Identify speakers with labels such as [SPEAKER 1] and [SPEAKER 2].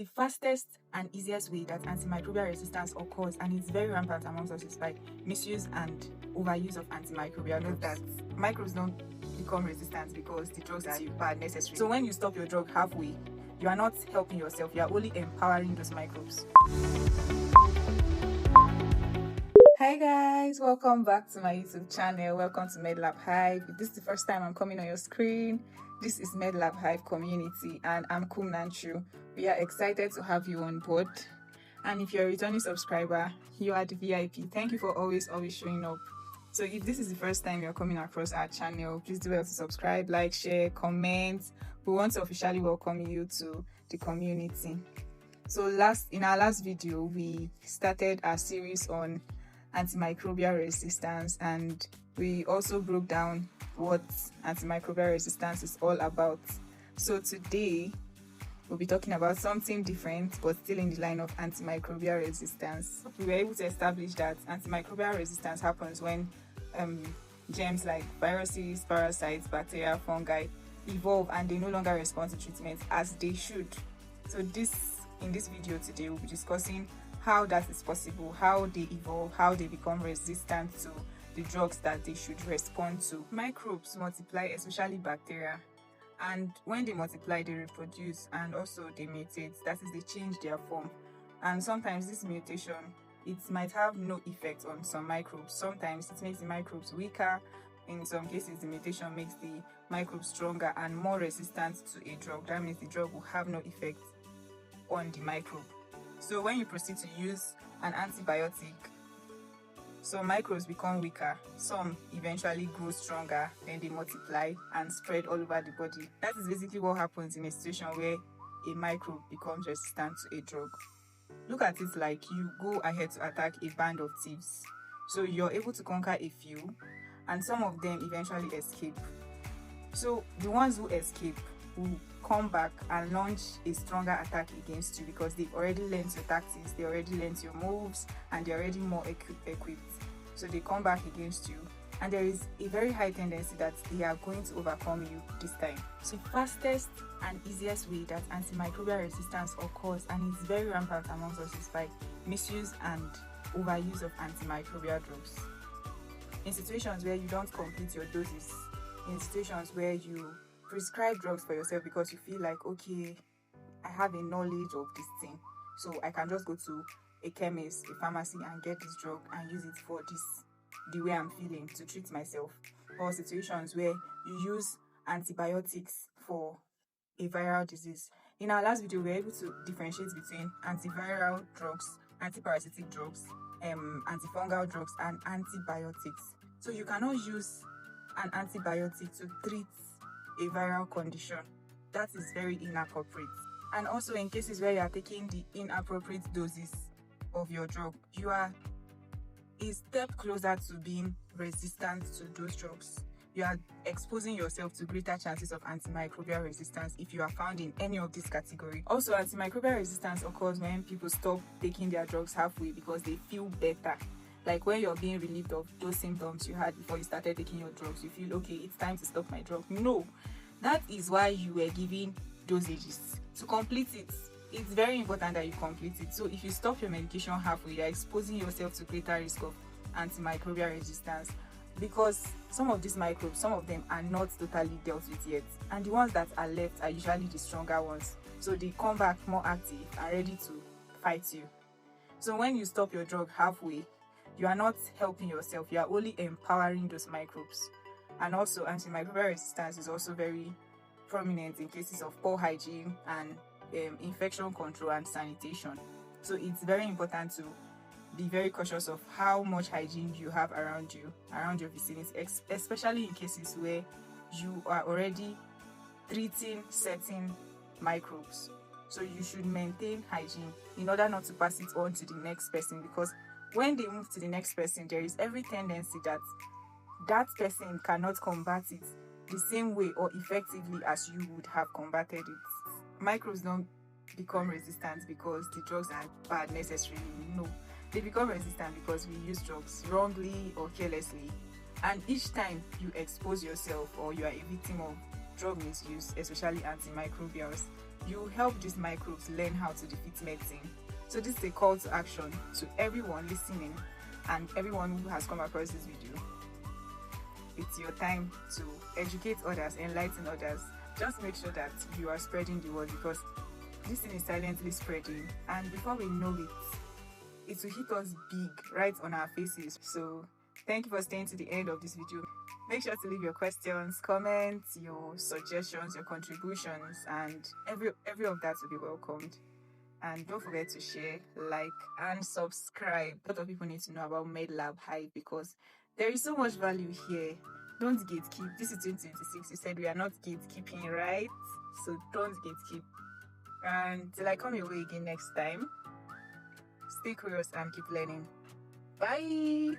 [SPEAKER 1] The fastest and easiest way that antimicrobial resistance occurs, and it's very rampant amongst us, is by misuse and overuse of antimicrobial drugs. That microbes don't become resistant because the drugs are necessary. So when you stop your drug halfway, you are not helping yourself, you are only empowering those microbes. Hi guys, welcome back to my YouTube channel. Welcome to MedLab Hive. If this is the first time I'm coming on your screen, this is MedLab Hive community and I'm Kum Nanchu. We are excited to have you on board. And if you're a returning subscriber, you are the VIP. Thank you for always showing up. So if this is the first time you're coming across our channel, please do well to subscribe, like, share, comment. We want to officially welcome you to the community. So in our last video, we started our series on antimicrobial resistance, and we also broke down what antimicrobial resistance is all about. So today we'll be talking about something different but still in the line of antimicrobial resistance. We were able to establish that antimicrobial resistance happens when germs like viruses, parasites, bacteria, fungi evolve and they no longer respond to treatment as they should. So in this video today, we'll be discussing how that is possible, how they evolve, how they become resistant to the drugs that they should respond to. Microbes multiply, especially bacteria, and when they multiply, they reproduce and also they mutate. That is, they change their form. And sometimes this mutation, it might have no effect on some microbes. Sometimes it makes the microbes weaker. In some cases, the mutation makes the microbes stronger and more resistant to a drug. That means the drug will have no effect on the microbe. So when you proceed to use an antibiotic, some microbes become weaker, some eventually grow stronger, then they multiply and spread all over the body. That is basically what happens in a situation where a microbe becomes resistant to a drug. Look at it like you go ahead to attack a band of thieves. So you're able to conquer a few, and some of them eventually escape. So the ones who escape will come back and launch a stronger attack against you because they've already learned your tactics, they already learned your moves, and they're already more equipped. So they come back against you, and there is a very high tendency that they are going to overcome you this time. So the fastest and easiest way that antimicrobial resistance occurs, and it's very rampant amongst us, is by misuse and overuse of antimicrobial drugs. In situations where you don't complete your doses, in situations where you prescribe drugs for yourself because you feel like, okay, I have a knowledge of this thing, so I can just go to a chemist, a pharmacy, and get this drug and use it for the way I'm feeling to treat myself. Or situations where you use antibiotics for a viral disease. In our last video, we were able to differentiate between antiviral drugs, antiparasitic drugs, antifungal drugs, and antibiotics. So you cannot use an antibiotic to treat a viral condition. That is very inappropriate. And also, in cases where you are taking the inappropriate doses of your drug, you are a step closer to being resistant to those drugs. You are exposing yourself to greater chances of antimicrobial resistance if you are found in any of this category. Also, antimicrobial resistance occurs when people stop taking their drugs halfway because they feel better. Like when you're being relieved of those symptoms you had before you started taking your drugs, you feel, okay, it's time to stop my drug. No, that is why you were given dosages. To complete it, it's very important that you complete it. So if you stop your medication halfway, you're exposing yourself to greater risk of antimicrobial resistance, because some of these microbes, some of them are not totally dealt with yet, and the ones that are left are usually the stronger ones. So they come back more active and ready to fight you. So when you stop your drug halfway, you are not helping yourself, you are only empowering those microbes. And also, antimicrobial resistance is also very prominent in cases of poor hygiene and infection control and sanitation. So it's very important to be very cautious of how much hygiene you have around you, around your vicinity, especially in cases where you are already treating certain microbes. So you should maintain hygiene in order not to pass it on to the next person, because when they move to the next person, there is every tendency that that person cannot combat it the same way or effectively as you would have combated it. Microbes don't become resistant because the drugs are bad necessarily. No, they become resistant because we use drugs wrongly or carelessly. And each time you expose yourself or you are a victim of drug misuse, especially antimicrobials, You help these microbes learn how to defeat medicine. So this is a call to action to everyone listening and everyone who has come across this video. It's your time to educate others, enlighten others. Just make sure that you are spreading the word, because this thing is silently spreading, and before we know it, it will hit us big right on our faces. So thank you for staying to the end of this video. Make sure to leave your questions, comments, your suggestions, your contributions, and every of that will be welcomed. And don't forget to share, like, and subscribe. A lot of people need to know about MedLab Hive, because there is so much value here. Don't gatekeep. This is 2026. You said we are not gatekeeping, right? So don't gatekeep. And till I come your way again next time, stay curious and keep learning. Bye.